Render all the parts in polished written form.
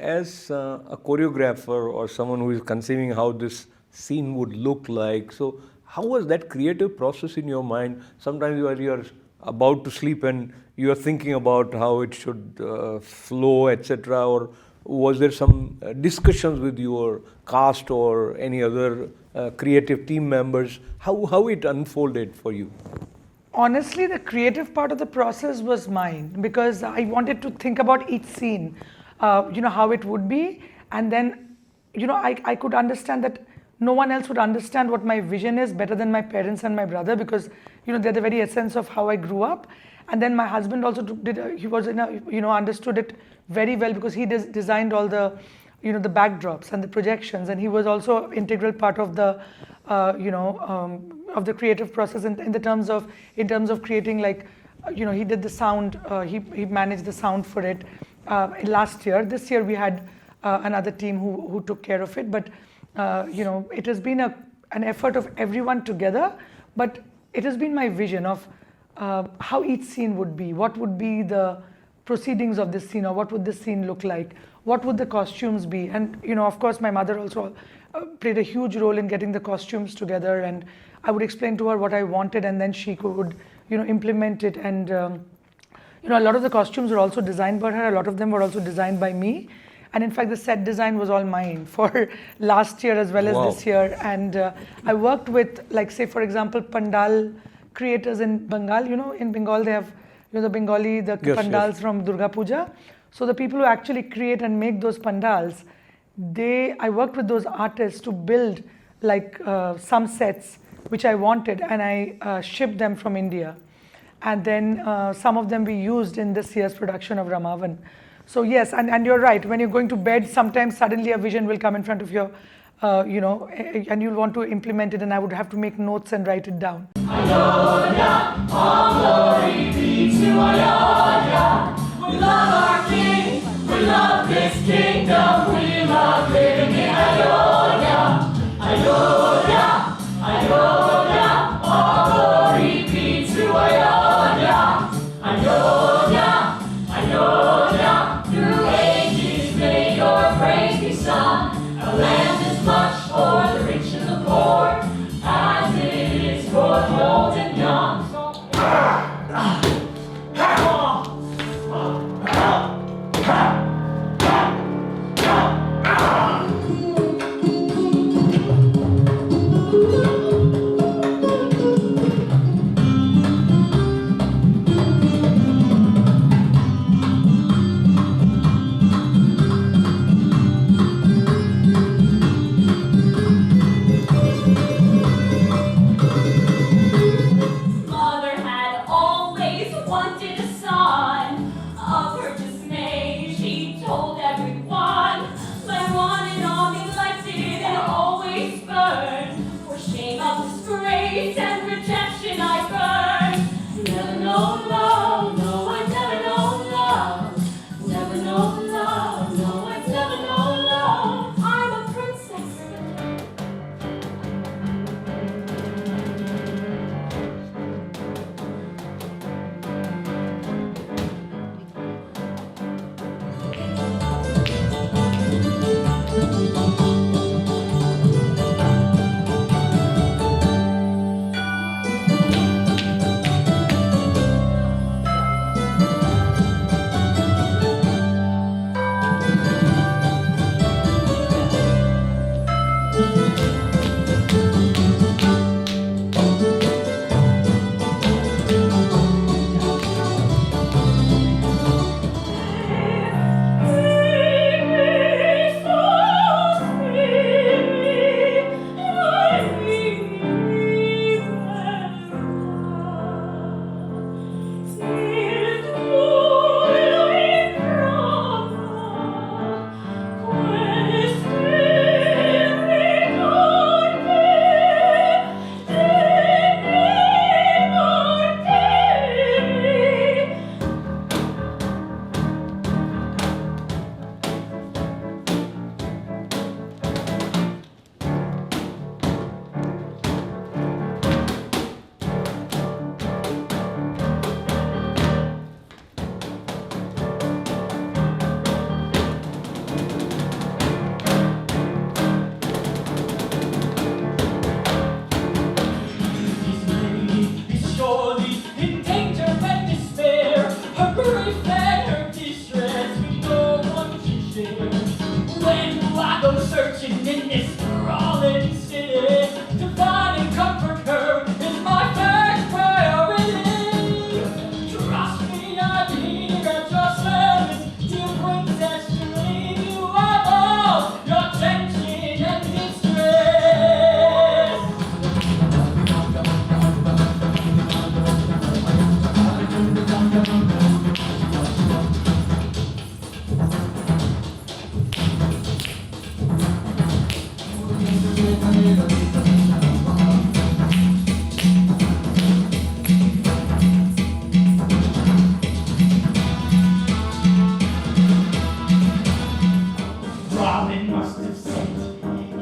as a choreographer or someone who is conceiving how this scene would look like, so how was that creative process in your mind? Sometimes you're about to sleep and you are thinking about how it should flow, etc. Or was there some discussions with your cast or any other creative team members? How it unfolded for you? Honestly, the creative part of the process was mine because I wanted to think about each scene, how it would be. And then, I could understand that no one else would understand what my vision is better than my parents and my brother because, they're the very essence of how I grew up. And then my husband also he was understood it very well because he designed all the, the backdrops and the projections. And he was also integral part of the, of the creative process in terms of creating, like, he did the sound, he managed the sound for it last year. This year we had another team who took care of it, but it has been an effort of everyone together, but it has been my vision of how each scene would be, what would be the proceedings of this scene, or what would this scene look like, what would the costumes be. And of course my mother also played a huge role in getting the costumes together, and I would explain to her what I wanted and then she could implement it. And a lot of the costumes were also designed by her, a lot of them were also designed by me. And in fact, the set design was all mine for last year as well as this year. And I worked with, like, say, for example, pandal creators in Bengal. In Bengal, they have the Bengali, the pandals from Durga Puja. So the people who actually create and make those pandals, I worked with those artists to build, like, some sets which I wanted, and I shipped them from India. And then some of them we used in this year's production of Ramavan. So yes, and you're right, when you're going to bed, sometimes suddenly a vision will come in front of you, and you'll want to implement it, and I would have to make notes and write it down. Ayodhya, all glory be to Ayodhya. We love our king, we love this kingdom, we love living in Ayodhya. Ayodhya, Ayodhya, all glory be to Ayodhya. Ayodhya, Ayodhya, through ages may your praise be sung. A land is much for the rich and the poor, as it is for the old and young.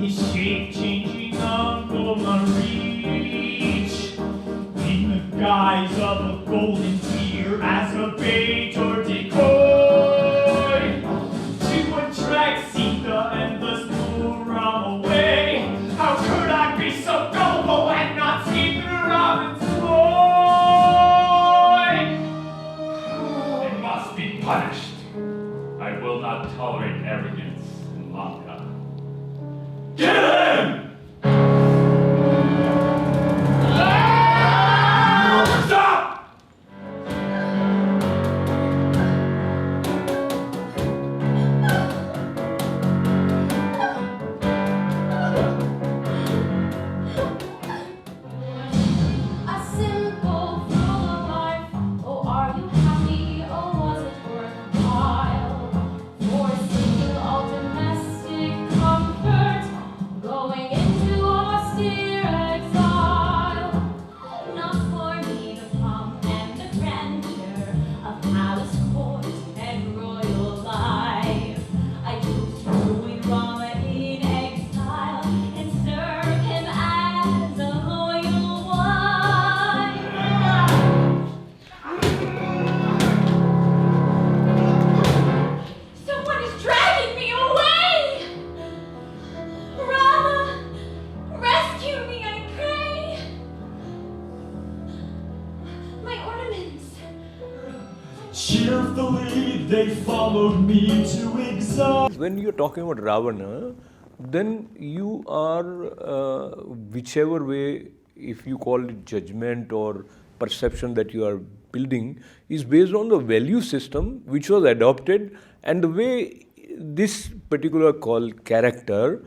his shape-changing uncle reach in the guise of a golden tear as a bait or decoy to attract Sita and thus lure Ram away. How could I be so gullible and not see through Ravan's ploy? They must be punished. I will not tolerate arrogance in Lanka. Kill him! Stop! A simple flow of life. Oh, are you happy? Oh, was it worthwhile? Forsaking all domestic comfort, going into austere exile. Not for me the pomp and the grandeur of palace court and royal life. I choose to join Rama in exile and serve him as a loyal wife. Someone is dragging me away! Rama, rescue me, I pray! My ornaments! Cheerfully they followed me to exile. When you're talking about Ravana, then you are, whichever way, if you call it judgment or perception that you are building, is based on the value system which was adopted and the way this particular called character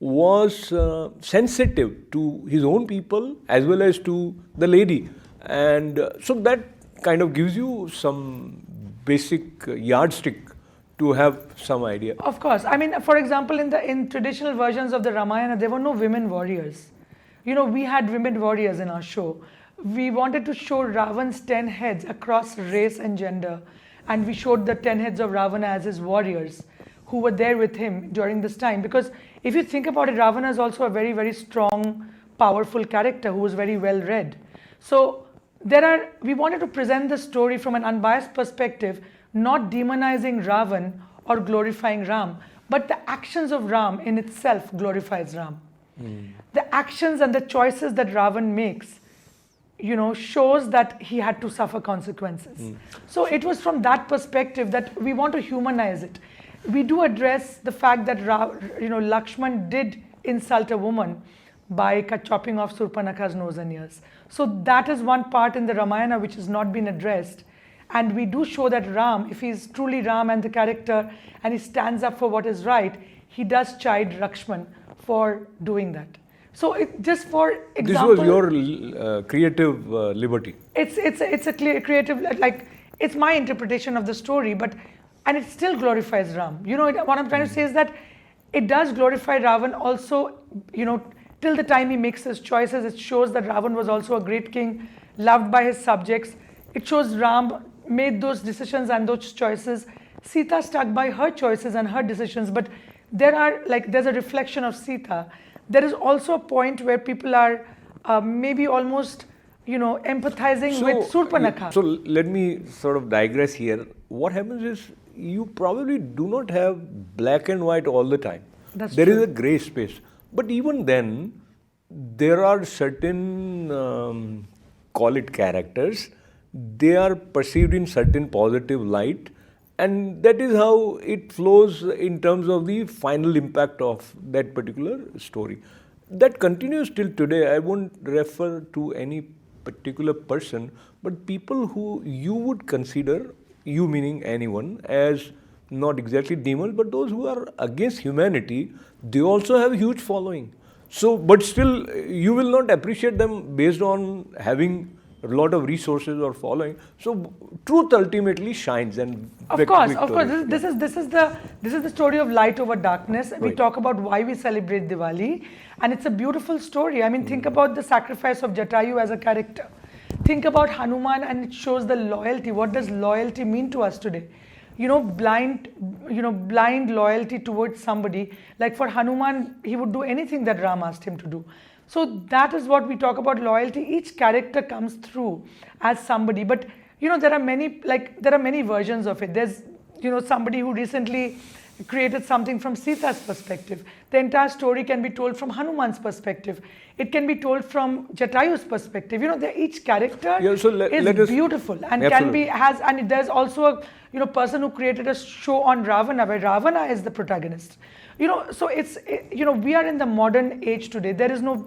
was sensitive to his own people as well as to the lady. And so that kind of gives you some basic yardstick to have some idea. Of course. I mean, for example, in traditional versions of the Ramayana, there were no women warriors. You know, we had women warriors in our show. We wanted to show Ravan's 10 heads across race and gender. And we showed the 10 heads of Ravana as his warriors who were there with him during this time. Because if you think about it, Ravana is also a very, very strong, powerful character who was very well read. So we wanted to present the story from an unbiased perspective, not demonizing Ravan or glorifying Ram, but the actions of Ram in itself glorifies Ram. The actions and the choices that Ravan makes, you know, shows that he had to suffer consequences. So it was from that perspective that we want to humanize it. We do address the fact that Lakshman did insult a woman by chopping off Surpanakha's nose and ears. So that is one part in the Ramayana which has not been addressed. And we do show that Ram, if he's truly Ram and the character and he stands up for what is right, he does chide Lakshman for doing that. So just for example, This was your creative liberty. it's a creative, like, it's my interpretation of the story, and it still glorifies Ram. You know, what I'm trying to say is that it does glorify Ravan also, you know, till the time he makes his choices. It shows that Ravan was also a great king, loved by his subjects. It shows Ram made those decisions and those choices. Sita stuck by her choices and her decisions, but there's a reflection of Sita. There is also a point where people are maybe almost, you know, empathizing with Surpanakha. So let me sort of digress here. What happens is you probably do not have black and white all the time. There is a gray space. But even then, there are certain, call it characters, they are perceived in certain positive light, and that is how it flows in terms of the final impact of that particular story. That continues till today. I won't refer to any particular person, but people who you would consider, you meaning anyone, as not exactly demons, but those who are against humanity, they also have a huge following. So, but still, you will not appreciate them based on having a lot of resources or following. So, truth ultimately shines, and of course, this is the story of light over darkness. We talk about why we celebrate Diwali, and it's a beautiful story. I mean, think about the sacrifice of Jatayu as a character. Think about Hanuman, and it shows the loyalty. What does loyalty mean to us today? blind loyalty towards somebody. Like for Hanuman, he would do anything that Ram asked him to do. So that is what we talk about loyalty. Each character comes through as somebody, but there are many versions of it. There's somebody who recently created something from Sita's perspective. The entire story can be told from Hanuman's perspective. It can be told from Jatayu's perspective. Each character is beautiful and and there's also a person who created a show on Ravana where Ravana is the protagonist. So we are in the modern age today. There is no,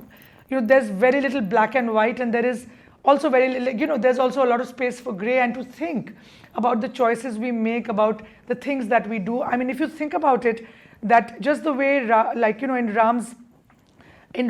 there's very little black and white, and there is also very little, there's also a lot of space for gray, and to think about the choices we make, about the things that we do. I mean, if you think about it, that just the way, in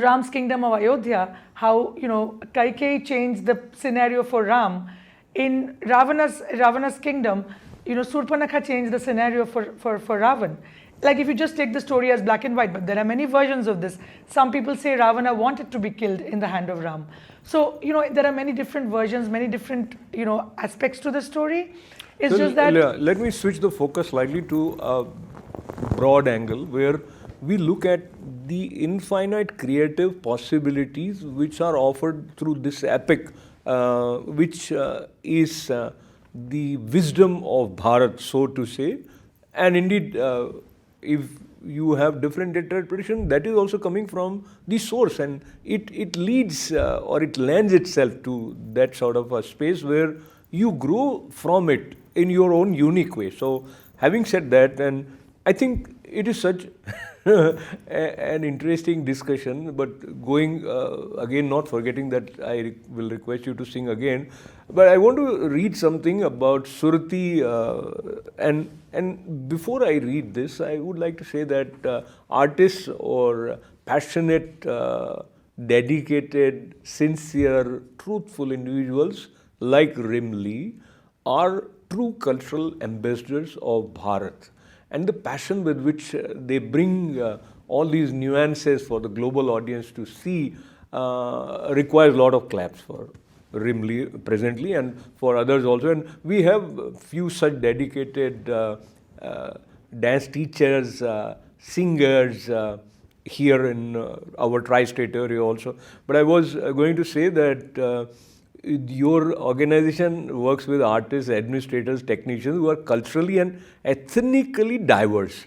Ram's kingdom of Ayodhya, how Kaikeyi changed the scenario for Ram. In Ravana's kingdom, Surpanakha changed the scenario for Ravan. Like if you just take the story as black and white, but there are many versions of this. Some people say Ravana wanted to be killed in the hand of Ram. So there are many different versions, many different aspects to the story. It's just that. Let me switch the focus slightly to a broad angle where we look at the infinite creative possibilities which are offered through this epic, which is the wisdom of Bharat, so to say. And indeed, if you have different interpretation, that is also coming from the source, and it leads or it lends itself to that sort of a space where you grow from it in your own unique way. So having said that, and I think it is such an interesting discussion, but going again, not forgetting that I will request you to sing again, but I want to read something about Surati, and before I read this, I would like to say that artists or passionate, dedicated, sincere, truthful individuals like Rimli are true cultural ambassadors of Bharat. And the passion with which they bring all these nuances for the global audience to see requires a lot of claps for Rimli presently and for others also. And we have few such dedicated dance teachers, singers here in our tri-state area also. But I was going to say that your organization works with artists, administrators, technicians who are culturally and ethnically diverse.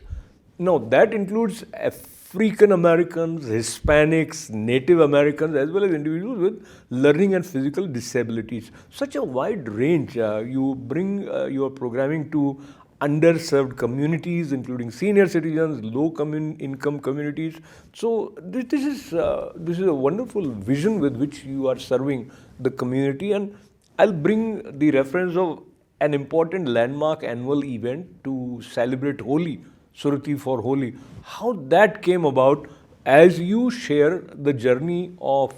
Now, that includes African Americans, Hispanics, Native Americans, as well as individuals with learning and physical disabilities. Such a wide range. You bring your programming to underserved communities, including senior citizens, low income communities. So this is a wonderful vision with which you are serving the community. And I'll bring the reference of an important landmark annual event to celebrate Holi, Surati for Holi. How that came about as you share the journey of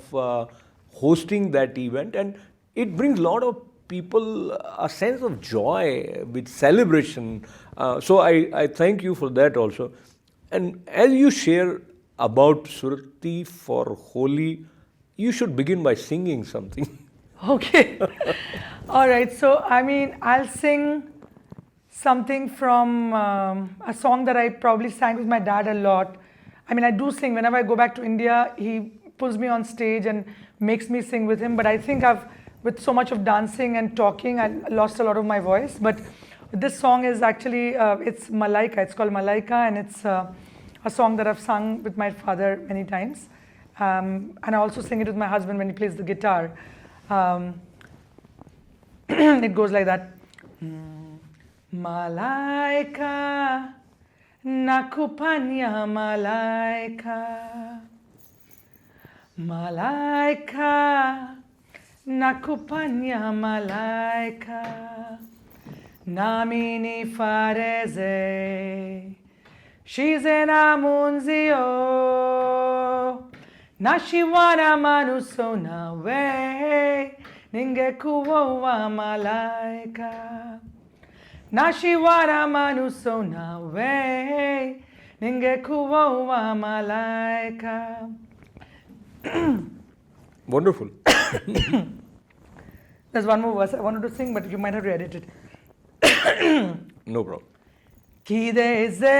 hosting that event, and it brings a lot of people a sense of joy with celebration. So I thank you for that also. And as you share about Surati for Holi, you should begin by singing something. Okay. All right. So, I mean, I'll sing something from a song that I probably sang with my dad a lot. I mean, I do sing. Whenever I go back to India, he pulls me on stage and makes me sing with him. But I think with so much of dancing and talking, I lost a lot of my voice. But this song is actually, it's Malaika. It's called Malaika, and it's a song that I've sung with my father many times. And I also sing it with my husband when he plays the guitar. It goes like that. Malaika, nakupanya malaika. Malaika, nakupanya malaika. Namini fareze, shize namunzio. Nashiwana manuso nawe, ningekuwa malaika. Nashiwana manuso nawe, ningekuwa malaika. Wonderful. There's one more verse I wanted to sing, but you might have to edit it. No problem. Kideze,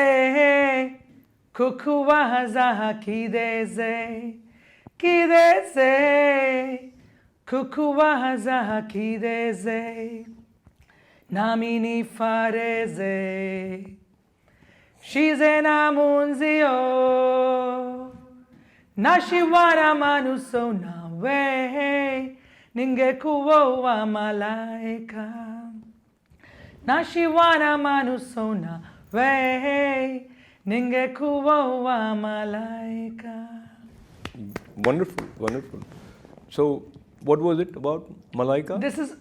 kukuwaza, kideze, kideze, kukuwaza, kideze, namini fareze, shize namunzio, nashiwara manuso nawe, ningekuwa malaika. Nashiwana manusona way ningekuwa malaika. Wonderful, wonderful. So, what was it about Malaika? This is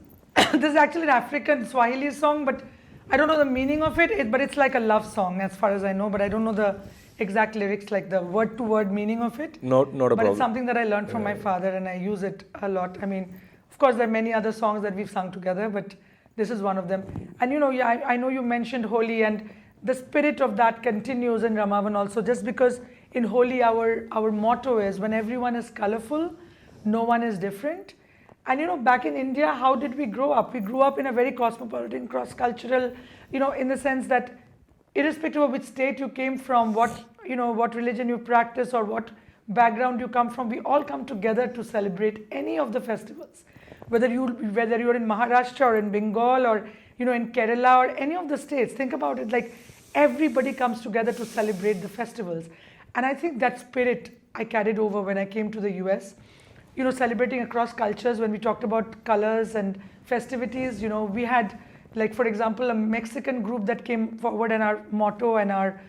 this is actually an African Swahili song, but I don't know the meaning of it. But it's like a love song as far as I know. But I don't know the exact lyrics, like the word-to-word meaning of it. Not a problem. But it's something that I learned from my father, and I use it a lot. I mean, of course, there are many other songs that we've sung together, but this is one of them. And you know, yeah, I know you mentioned Holi, and the spirit of that continues in Ramavan also, just because in Holi our motto is, when everyone is colorful, no one is different. And you know, back in India, how did we grow up? We grew up in a very cosmopolitan, cross-cultural, you know, in the sense that irrespective of which state you came from, what religion you practice, or what background you come from, we all come together to celebrate any of the festivals. Whether you're in Maharashtra or in Bengal or you know in Kerala or any of the states, think about it, like everybody comes together to celebrate the festivals. And I think that spirit I carried over when I came to the US, you know, celebrating across cultures. When we talked about colors and festivities, you know, we had, like for example, a Mexican group that came forward, and our motto and our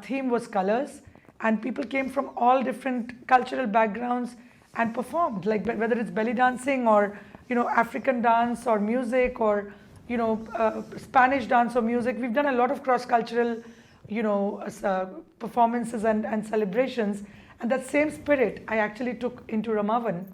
theme was colors, and people came from all different cultural backgrounds and performed, like whether it's belly dancing or you know African dance or music, or you know Spanish dance or music. We've done a lot of cross-cultural performances and celebrations, and that same spirit I actually took into Ramavan,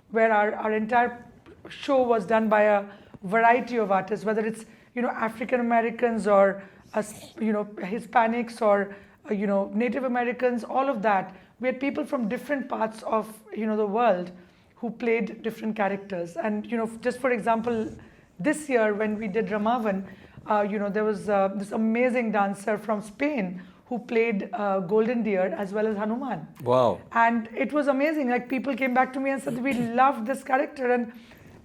where our entire show was done by a variety of artists, whether it's you know African Americans or Hispanics or Native Americans, all of that. We had people from different parts of the world who played different characters. And just for example, this year when we did Ramavan, there was this amazing dancer from Spain who played Golden Deer as well as Hanuman. Wow. And it was amazing. Like, people came back to me and said, we loved this character.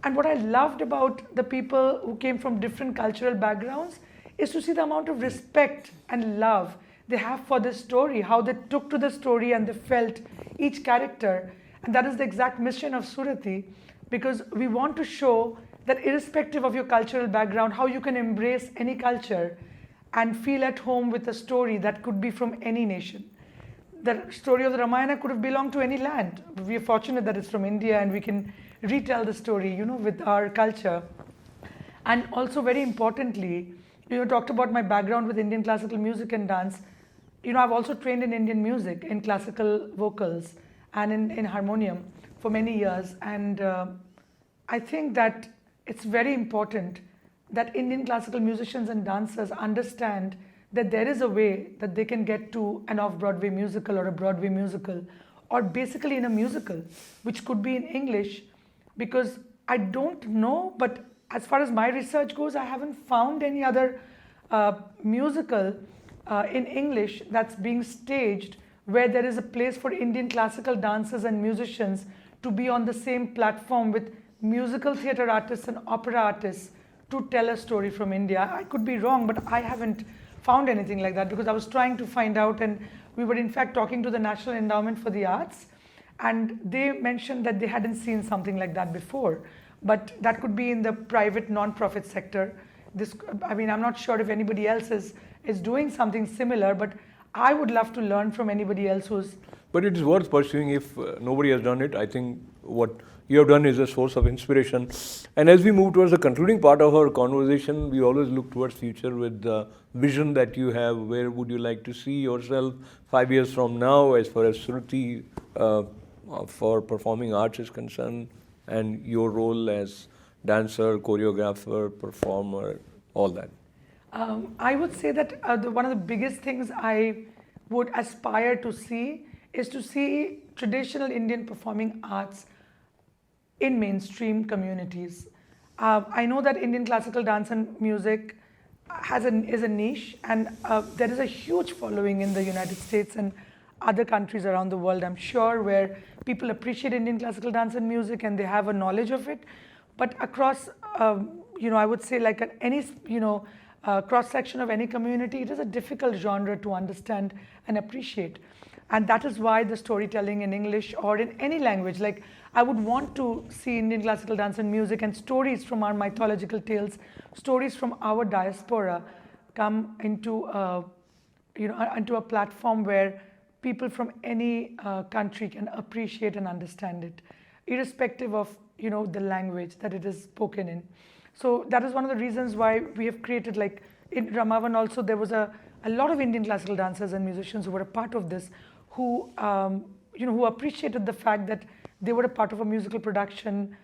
And what I loved about the people who came from different cultural backgrounds is to see the amount of respect and love they have for this story, how they took to the story and they felt each character. And that is the exact mission of Surati, because we want to show that irrespective of your cultural background, how you can embrace any culture and feel at home with a story that could be from any nation. The story of the Ramayana could have belonged to any land. We are fortunate that it's from India and we can retell the story, with our culture. And also, very importantly, talked about my background with Indian classical music and dance. I've also trained in Indian music, in classical vocals and in harmonium for many years. And I think that it's very important that Indian classical musicians and dancers understand that there is a way that they can get to an off-Broadway musical or a Broadway musical, or basically in a musical, which could be in English, because I don't know, but as far as my research goes, I haven't found any other musical in English that's being staged where there is a place for Indian classical dancers and musicians to be on the same platform with musical theatre artists and opera artists to tell a story from India. I could be wrong, but I haven't found anything like that, because I was trying to find out, and we were in fact talking to the National Endowment for the Arts, and they mentioned that they hadn't seen something like that before. But that could be in the private non-profit sector. I'm not sure if anybody else is doing something similar, but I would love to learn from anybody else who's... But it is worth pursuing if nobody has done it. I think what you have done is a source of inspiration. And as we move towards the concluding part of our conversation, we always look towards future with the vision that you have. Where would you like to see yourself 5 years from now, as far as Surati for performing arts is concerned, and your role as dancer, choreographer, performer, all that? I would say that one of the biggest things I would aspire to see is to see traditional Indian performing arts in mainstream communities. I know that Indian classical dance and music is a niche, and there is a huge following in the United States and other countries around the world, I'm sure, where people appreciate Indian classical dance and music and they have a knowledge of it. But across, I would say like any, cross section of any community, it is a difficult genre to understand and appreciate. And that is why the storytelling in English or in any language, like I would want to see Indian classical dance and music and stories from our mythological tales, stories from our diaspora come into, into a platform where people from any country can appreciate and understand it, irrespective of the language that it is spoken in. So that is one of the reasons why we have created, like in Ramavan also, there was a lot of Indian classical dancers and musicians who were a part of this, who who appreciated the fact that they were a part of a musical production.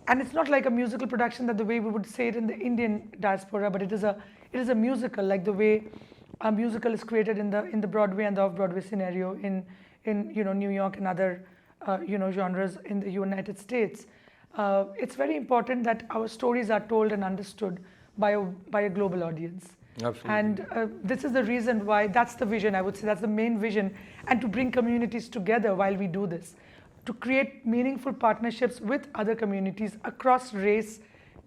And it's not like a musical production that the way we would say it in the Indian diaspora, but it is a musical, like the way a musical is created in the Broadway and the off-Broadway scenario in New York and other genres in the United States. It's very important that our stories are told and understood by a global audience. Absolutely. And this is the reason why, that's the vision, I would say, that's the main vision, and to bring communities together while we do this, to create meaningful partnerships with other communities across race,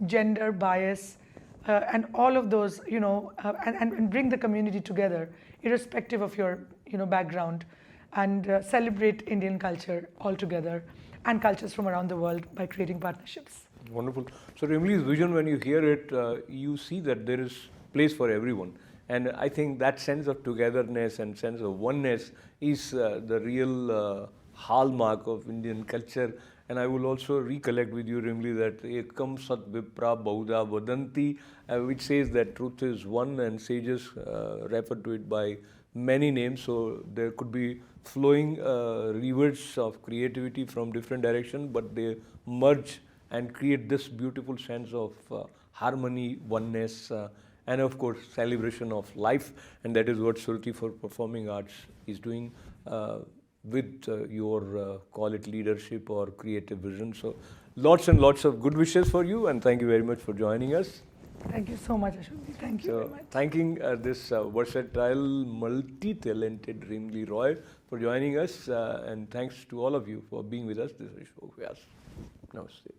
gender, bias, and all of those, and bring the community together, irrespective of your, background, and celebrate Indian culture altogether and cultures from around the world by creating partnerships. Wonderful. So Rimli's vision, when you hear it, you see that there is place for everyone. And I think that sense of togetherness and sense of oneness is the real hallmark of Indian culture. And I will also recollect with you, Rimli, that Ekam Sat Vipra Bahuda Vadanti, which says that truth is one, and sages refer to it by many names. So there could be flowing rivers of creativity from different directions, but they merge and create this beautiful sense of harmony, oneness, and of course celebration of life. And that is what Surati for Performing Arts is doing with your call it leadership or creative vision. So lots and lots of good wishes for you, and thank you very much for joining us. Thank you so much, Ashok. Thank you very much. Thanking this versatile, multi-talented Rimli Roy for joining us, and thanks to all of you for being with us. This is Ashok Vyas. Namaste.